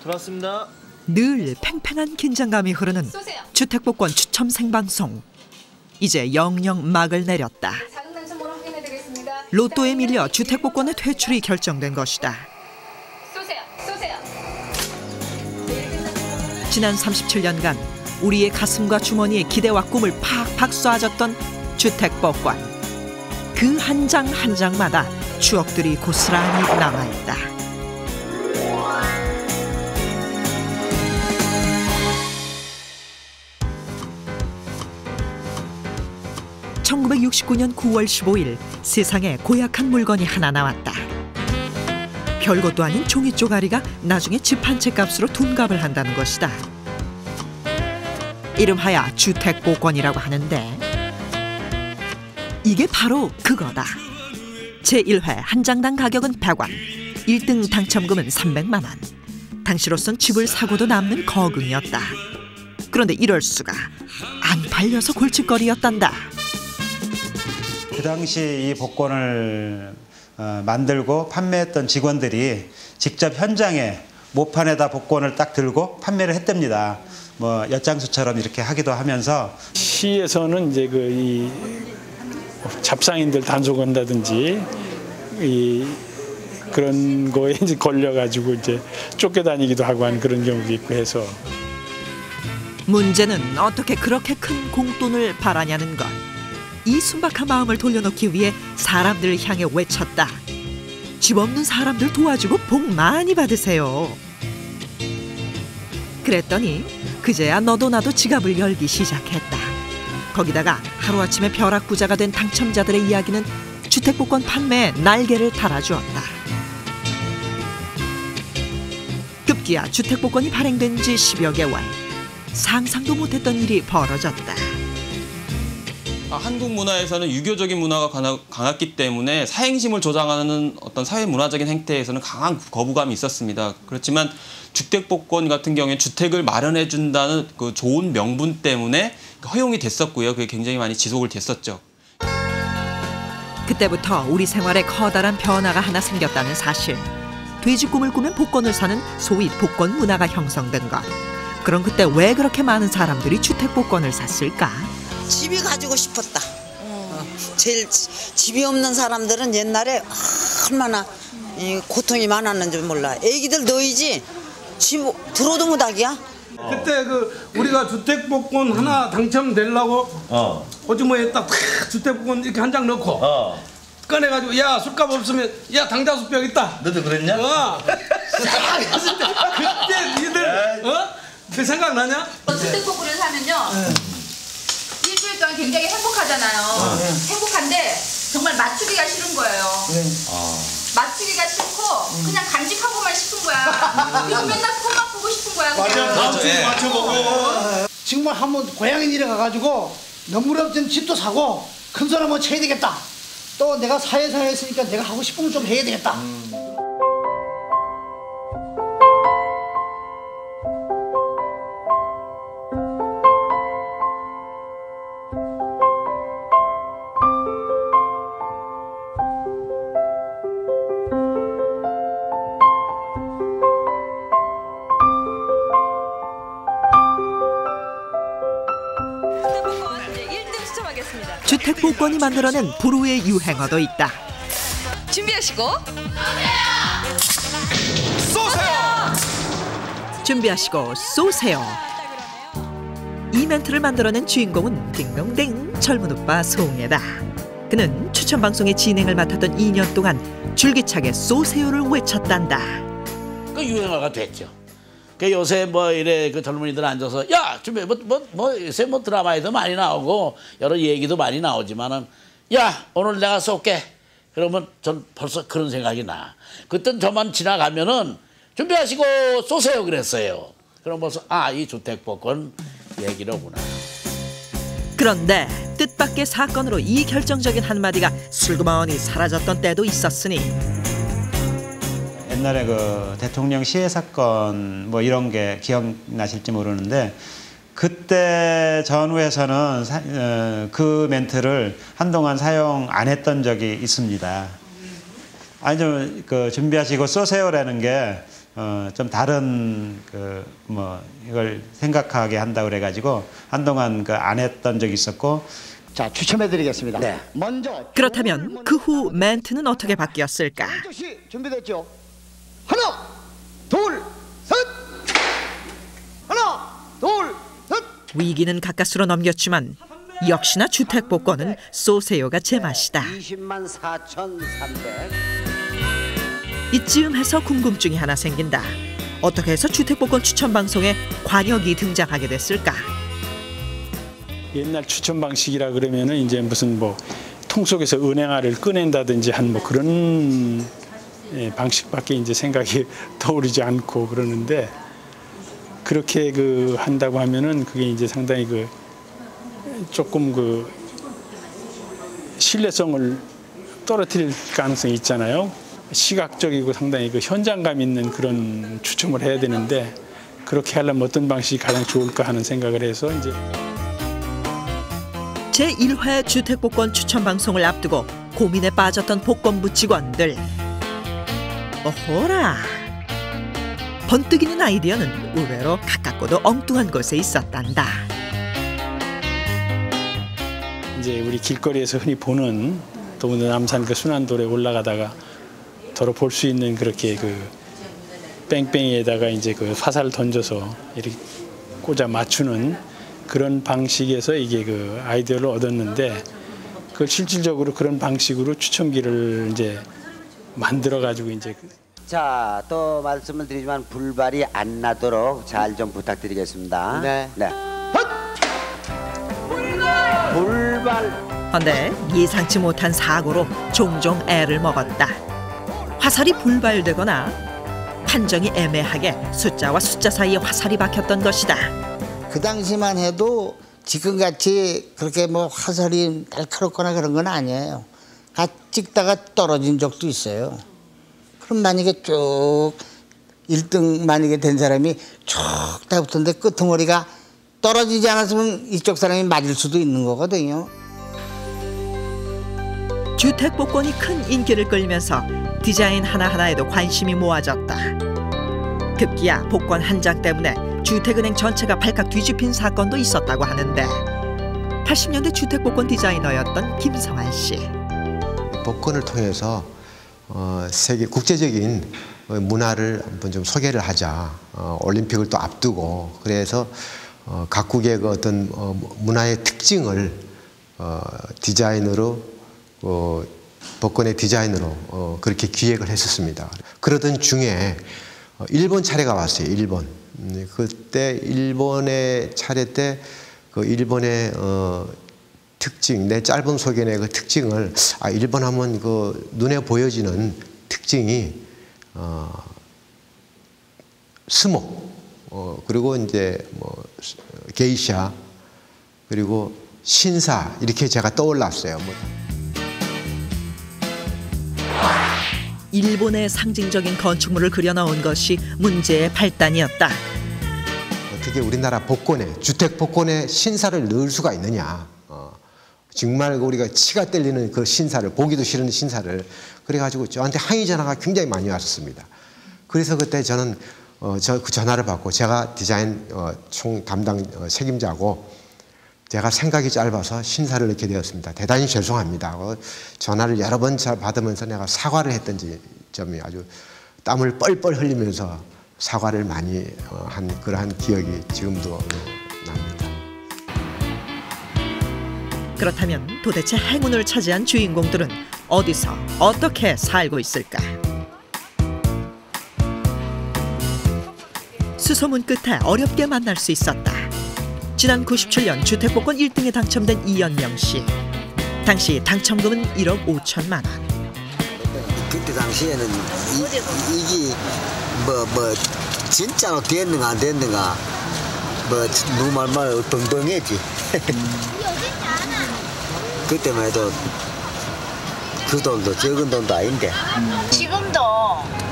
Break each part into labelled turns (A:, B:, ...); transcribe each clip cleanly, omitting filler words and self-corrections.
A: 들어왔습니다.
B: 늘 팽팽한 긴장감이 흐르는 주택복권 추첨 생방송. 이제 영영 막을 내렸다. 로또에 밀려 주택복권의 퇴출이 결정된 것이다. 지난 37년간 우리의 가슴과 주머니에 기대와 꿈을 팍팍 쏴줬던 주택복권. 그 한 장 한 장마다 추억들이 고스란히 남아있다. (1969년 9월 15일) 세상에 고약한 물건이 하나 나왔다. 별것도 아닌 종이 쪼가리가 나중에 집 한 채 값으로 둔갑을 한다는 것이다. 이름하여 주택복권이라고 하는데 이게 바로 그거다. 제1회 한 장당 가격은 100원, 1등 당첨금은 300만 원. 당시로선 집을 사고도 남는 거금이었다. 그런데 이럴 수가. 안 팔려서 골칫거리였단다.
C: 그 당시 이 복권을 만들고 판매했던 직원들이 직접 현장에 모판에다 복권을 딱 들고 판매를 했답니다. 뭐 엿장수처럼 이렇게 하기도 하면서
D: 시에서는 이제 이 잡상인들 단속한다든지 그런 거에 이제 걸려가지고 이제 쫓겨다니기도 하고 하는 그런 경우도 있고 해서.
B: 문제는 어떻게 그렇게 큰 공돈을 바라냐는 것. 이 순박한 마음을 돌려놓기 위해 사람들을 향해 외쳤다. 집 없는 사람들 도와주고 복 많이 받으세요. 그랬더니 그제야 너도 나도 지갑을 열기 시작했다. 거기다가 하루아침에 벼락부자가 된 당첨자들의 이야기는 주택복권 판매에 날개를 달아주었다. 급기야 주택복권이 발행된 지 10여 개월. 상상도 못했던 일이 벌어졌다.
E: 한국 문화에서는 유교적인 문화가 강했기 때문에 사행심을 조장하는 어떤 사회문화적인 행태에서는 강한 거부감이 있었습니다. 그렇지만 주택복권 같은 경우에 주택을 마련해 준다는 그 좋은 명분 때문에 허용이 됐었고요. 그게 굉장히 많이 지속을 됐었죠.
B: 그때부터 우리 생활에 커다란 변화가 하나 생겼다는 사실. 돼지 꿈을 꾸면 복권을 사는 소위 복권 문화가 형성된 것. 그럼 그때 왜 그렇게 많은 사람들이 주택복권을 샀을까?
F: 집이 가지고 싶었다. 제일 집이 없는 사람들은 옛날에 얼마나 고통이 많았는지 몰라. 애기들 너희지 집 들어도 못하기야.
G: 그때 우리가 주택복권 하나 당첨되려고 오징어에 딱 주택복권 이렇게 한 장 넣고 꺼내가지고 야 술값 없으면 야 당자수 뼈 있다.
A: 너도 그랬냐?
G: 싹 했을 때 그때 니들 그 생각나냐?
H: 주택복권을 사면요 일주일 동안 굉장히 행복하잖아요. 행복한데 정말 맞추기가 싫은 거예요. 맞추기가 싫고 그냥 간직하고만 싶은 거야. 그리고 맨날 폰만 보고 싶은 거야.
G: 맞아. 다음 주에 맞춰보고.
I: 정말 한번 고향에 내려가가지고 너무럽진 집도 사고 큰 소리 한번 쳐야 되겠다. 또 내가 사회에서 했으니까 내가 하고 싶은 걸 좀 해야 되겠다.
B: 주택복권이 만들어낸 불후의 유행어도 있다.
H: 준비하시고
B: 쏘세요! 준비하시고 쏘세요. 이 멘트를 만들어낸 주인공은 딩동댕 젊은 오빠 송혜다. 그는 추천방송의 진행을 맡았던 2년 동안 줄기차게 쏘세요를 외쳤단다.
J: 그 유행어가 됐죠. 그 요새 뭐 이래 그 젊은이들 앉아서 야 준비 요새 뭐 드라마에도 많이 나오고 여러 얘기도 많이 나오지만은 야 오늘 내가 쏠게. 그러면 전 벌써 그런 생각이 나. 그땐 저만 지나가면은 준비하시고 쏘세요 그랬어요. 그럼 벌써 이 주택복권 얘기로구나.
B: 그런데 뜻밖의 사건으로 이 결정적인 한마디가 슬그머니 사라졌던 때도 있었으니.
C: 옛날에 그 대통령 시해 사건 뭐 이런 게 기억나실지 모르는데 그때 전후에서는 그 멘트를 한동안 사용 안 했던 적이 있습니다. 아니 좀 그 준비하시고 쏘세요라는 게 좀 다른 뭐 이걸 생각하게 한다고 그래가지고 한동안 안 했던 적이 있었고.
I: 자, 추첨해드리겠습니다. 네. 먼저
B: 그렇다면 그 후 멘트는 어떻게 바뀌었을까?
I: 씨 준비됐죠? 하나, 둘, 셋. 하나, 둘, 셋.
B: 위기는 가까스로 넘겼지만 역시나 주택복권은 쏘세요가 제맛이다.
F: 204,300.
B: 이쯤 해서 궁금증이 하나 생긴다. 어떻게 해서 주택복권 추천 방송에 관역이 등장하게 됐을까?
D: 옛날 추천 방식이라 그러면은 이제 무슨 뭐 통 속에서 은행알을 꺼낸다든지 한 뭐 그런 방식밖에 이제 생각이 떠오르지 않고 그러는데, 그렇게 한다고 하면은 그게 이제 상당히 조금 신뢰성을 떨어뜨릴 가능성이 있잖아요. 시각적이고 상당히 현장감 있는 그런 추첨을 해야 되는데, 그렇게 하려면 어떤 방식이 가장 좋을까 하는 생각을 해서 이제
B: 제1회 주택복권 추천 방송을 앞두고 고민에 빠졌던 복권부 직원들. 어허라! 번뜩이는 아이디어는 의외로 가깝고도 엉뚱한 곳에 있었단다.
D: 이제 우리 길거리에서 흔히 보는, 더군다나 남산 순환도로에 올라가다가 더러 볼 수 있는 그렇게 뺑뺑이에다가 이제 화살을 던져서 이렇게 꽂아 맞추는 그런 방식에서 이게 아이디어를 얻었는데, 그 실질적으로 그런 방식으로 추첨기를 이제 만들어 가지고 이제
K: 자, 또 말씀을 드리지만 불발이 안 나도록 잘 좀 부탁드리겠습니다.
F: 네.
K: 네. 불발.
B: 그런데 예상치 못한 사고로 종종 애를 먹었다. 화살이 불발되거나 판정이 애매하게 숫자와 숫자 사이에 화살이 박혔던 것이다.
L: 그 당시만 해도 지금같이 그렇게 뭐 화살이 날카롭거나 그런 건 아니에요. 찍다가 떨어진 적도 있어요. 그럼 만약에 쭉 1등 만약에 된 사람이 쭉 다 붙었는데 끄트머리가 떨어지지 않았으면 이쪽 사람이 맞을 수도 있는 거거든요.
B: 주택복권이 큰 인기를 끌면서 디자인 하나하나에도 관심이 모아졌다. 급기야 복권 한 장 때문에 주택은행 전체가 발칵 뒤집힌 사건도 있었다고 하는데, 80년대 주택복권 디자이너였던 김성환 씨.
M: 복권을 통해서 세계 국제적인 문화를 한번 좀 소개를 하자. 올림픽을 또 앞두고, 그래서 각국의 어떤 문화의 특징을 디자인으로 복권의 디자인으로 그렇게 기획을 했었습니다. 그러던 중에 일본 차례가 왔어요. 일본. 그때 일본의 차례 때 일본의 특징, 내 짧은 소견의 특징을 일본 하면 눈에 보여지는 특징이 스모, 그리고 이제 뭐 게이샤, 그리고 신사, 이렇게 제가 떠올랐어요.
B: 일본의 상징적인 건축물을 그려넣은 것이 문제의 발단이었다.
M: 어떻게 우리나라 복권에, 주택 복권에 신사를 넣을 수가 있느냐. 정말 우리가 치가 떨리는 그 신사를, 보기도 싫은 신사를. 그래가지고 저한테 항의 전화가 굉장히 많이 왔었습니다. 그래서 그때 저는 그 전화를 받고, 제가 디자인 총 담당 책임자고, 제가 생각이 짧아서 신사를 넣게 되었습니다. 대단히 죄송합니다. 전화를 여러 번 받으면서 내가 사과를 했던 점이 아주 땀을 뻘뻘 흘리면서 사과를 많이 한 그러한 기억이 지금도 납니다.
B: 그렇다면 도대체 행운을 차지한 주인공들은 어디서 어떻게 살고 있을까? 수소문 끝에 어렵게 만날 수 있었다. 지난 97년 주택복권 1등에 당첨된 이연명 씨. 당시 당첨금은 1억 5천만 원.
K: 그때 당시에는 이게 뭐 진짜로 됐는가 안 됐는가 뭐 누구 말만 벙벙했지. 그때만 해도 그 돈도 적은 돈도 아닌데.
N: 지금도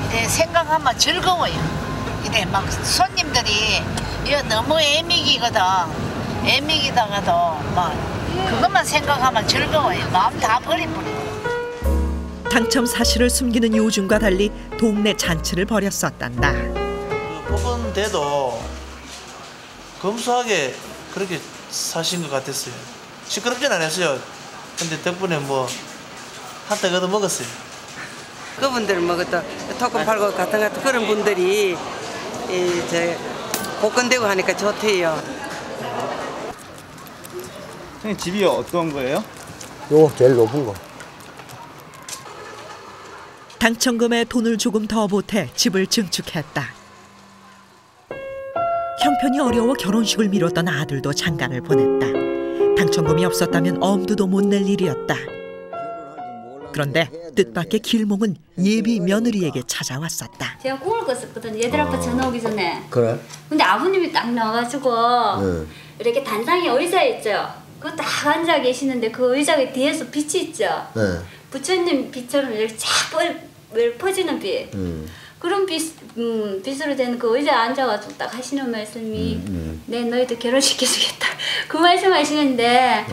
N: 이제 생각하면 즐거워요. 이제 막 손님들이 이거 너무 애미기거든. 애미기다가도 막 그것만 생각하면 즐거워요. 마음 다 버리버려.
B: 당첨 사실을 숨기는 요즘과 달리 동네 잔치를 벌였었단다.
O: 복권 돼도 검소하게 그렇게 사신 것 같았어요. 시끄럽진 않았어요. 근데 덕분에 뭐 한턱 얻어 먹었어요.
P: 그분들 뭐 또 토큰 팔고 같은 그런 분들이 이제 복권되고 하니까 좋대요.
A: 선생님 집이 어떤 거예요?
L: 요거 제일 높은 거.
B: 당첨금에 돈을 조금 더 보태 집을 증축했다. 형편이 어려워 결혼식을 미뤘던 아들도 장가를 보냈다. 당첨금이 없었다면 엄두도 못 낼 일이었다. 그런데 뜻밖의 길몽은 예비 며느리에게 찾아왔었다.
Q: 제가 꿈을 꿨었거든요. 얘들 아빠 전화 오기 전에.
L: 그래?
Q: 근데 아버님이 딱 나와가지고 이렇게 단상에 의자 있죠. 그거 딱 앉아 계시는데 그 의자 뒤에서 빛이 있죠. 부처님 빛처럼 이렇게 쫙 퍼지는 빛. 그런 빛으로 된 그 의자에 앉아가지고 딱 하시는 말씀이 내 너희들 결혼시켜주겠다. 그 말씀하시는데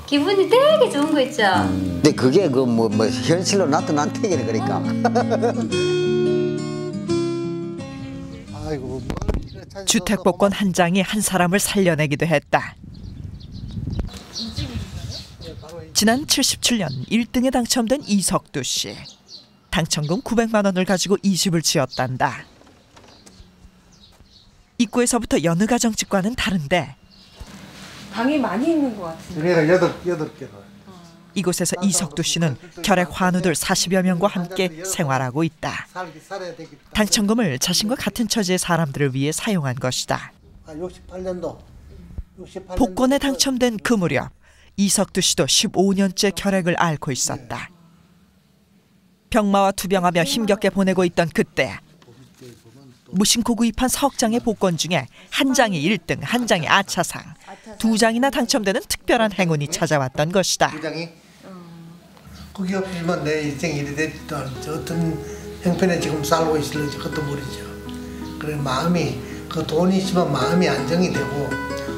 Q: 기분이 되게 좋은 거 있죠.
K: 근데 그게 그 뭐 현실로 나타난 택이네 그러니까.
L: 아이고.
B: 주택복권 한 장이 한 사람을 살려내기도 했다. 지난 77년 1등에 당첨된 이석두 씨. 당첨금 900만 원을 가지고 이 집을 지었단다. 입구에서부터 여느 가정집과는 다른데
R: 방이 많이 있는 것 같은데.
I: 그러니까 8개로.
B: 이곳에서 이석두 씨는 결핵 환우들 40여 명과 함께 생활하고 있다. 당첨금을 자신과 같은 처지의 사람들을 위해 사용한 것이다.
I: 68년도.
B: 복권에 당첨된 그 무렵 이석두 씨도 15년째 결핵을 앓고 있었다. 병마와 투병하며 힘겹게 보내고 있던 그때 무심코 구입한 석 장의 복권 중에 한 장이 1등, 한 장이 아차상, 2장이나 당첨되는 특별한 행운이 찾아왔던 것이다.
I: 2장이? 그게 없으면 내 인생이 이래 됐던 어떤 형편에 지금 살고 있을지 그것도 모르죠. 그래 마음이 그 돈이 있으면 마음이 안정이 되고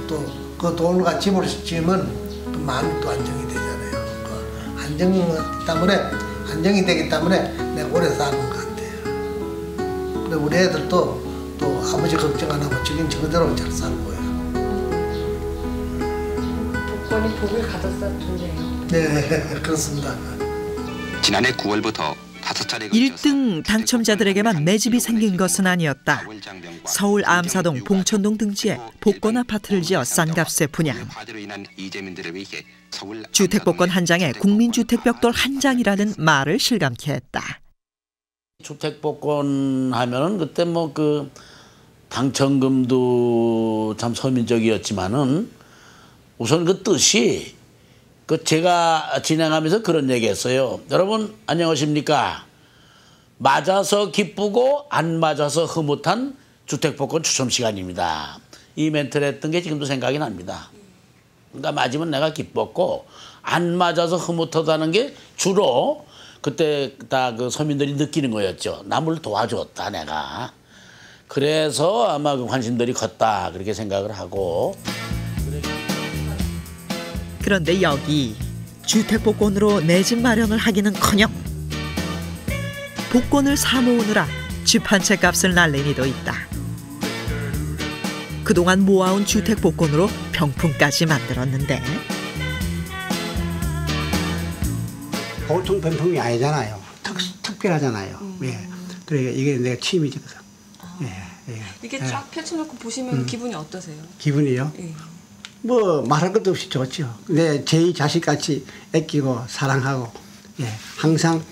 I: 또 그 돈과 집을 지으면 그 마음이 또 안정이 되잖아요. 그 안정이 되기 때문에 내가 오래 사는 것 같아요. 근데 우리 애들도 또 아버지 걱정 안 하고 지금 저대로 잘 살고요.
R: 복권이 복을 가졌었던데요.
I: 네, 그렇습니다.
S: 지난해 9월부터 5차례
B: 1등 당첨자들에게만 내 집이 생긴 것은 아니었다. 서울 암사동, 봉천동 등지에 복권 아파트를 지어 싼 값에 분양. 주택복권 한 장에 국민주택벽돌 한 장이라는 말을 실감케 했다.
J: 주택복권 하면은 그때 뭐 그 당첨금도 참 서민적이었지만은 우선 그 뜻이 그 제가 진행하면서 그런 얘기했어요. 여러분 안녕하십니까? 맞아서 기쁘고 안 맞아서 흐뭇한 주택복권 추첨 시간입니다. 이 멘트를 했던 게 지금도 생각이 납니다. 그러니까 맞으면 내가 기뻤고 안 맞아서 흐뭇하다는 게 주로 그때 다 그 서민들이 느끼는 거였죠. 남을 도와줬다 내가. 그래서 아마 그 관심들이 컸다 그렇게 생각을 하고.
B: 그런데 여기 주택복권으로 내 집 마련을 하기는커녕 복권을 사 모으느라 집 한 채 값을 날린 이도 있다. 그동안 모아온 주택복권으로 병풍까지 만들었는데
I: 보통 병풍이 아니잖아요. 특별하잖아요. 예. 그러니까 이게 내가 취미거든.
R: 이게 쫙 펼쳐놓고 보시면 기분이 어떠세요?
I: 기분이요?
R: 예.
I: 뭐 말할 것도 없이 좋죠. 내 제 자식같이 아끼고 사랑하고 항상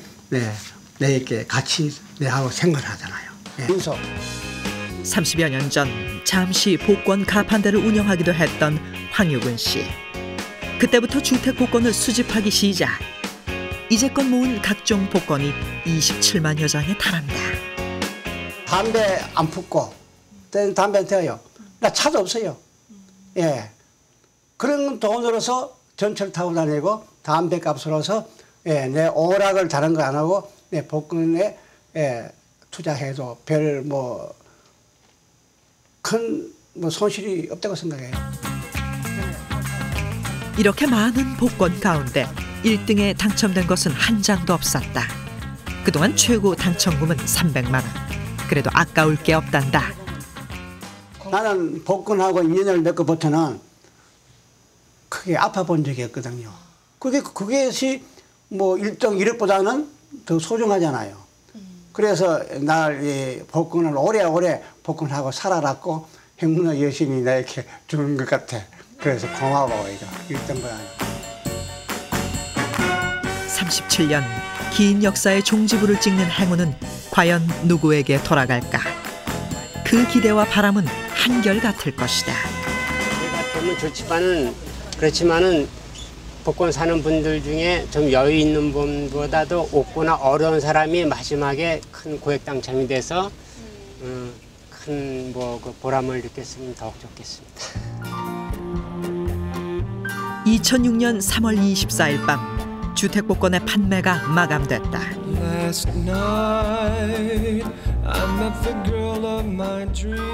I: 내게 같이 내하고 생활하잖아요. 그래서
B: 30여 년 전 잠시 복권 가판대를 운영하기도 했던 황유근 씨. 그때부터 주택복권을 수집하기 시작. 이제껏 모은 각종 복권이 27만여 장에 달한다.
I: 담배 안 붓고 담배 안 태워요. 나 차도 없어요. 예. 그런 돈으로서 전철 타고 다니고 담배 값으로서 내 오락을 다른 거 안 하고 내 복권에 투자해도 별 뭐 큰 손실이 없다고 생각해요.
B: 이렇게 많은 복권 가운데 1등에 당첨된 것은 한 장도 없었다. 그동안 최고 당첨금은 300만 원. 그래도 아까울 게 없단다.
I: 나는 복권하고 인연을 맺고부터는 크게 아파본 적이 없거든요. 그것이 뭐 1등 1억보다는 더 소중하잖아요. 그래서 날 복권을 오래오래 복권하고 살아났고 행운의 여신이 나에게 주는 것 같아. 그래서 고마워 이거 1등보다는.
B: 37년 긴 역사의 종지부를 찍는 행운은 과연 누구에게 돌아갈까? 그 기대와 바람은 한결같을 것이다.
T: 내가 되면 좋지만은 그렇지만은 복권 사는 분들 중에 좀 여유 있는 분보다도 없거나 어려운 사람이 마지막에 큰 고액 당첨이 돼서 큰 뭐 그 보람을 느꼈으면 더욱 좋겠습니다.
B: 2006년 3월 24일 밤 주택복권의 판매가 마감됐다.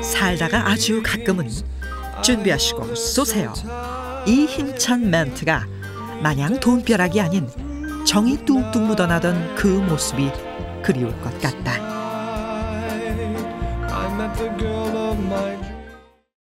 B: 살다가 아주 가끔은 준비하시고 쏘세요. 이 힘찬 멘트가 마냥 돈벼락이 아닌 정이 뚝뚝 묻어나던 그 모습이 그리울 것 같다.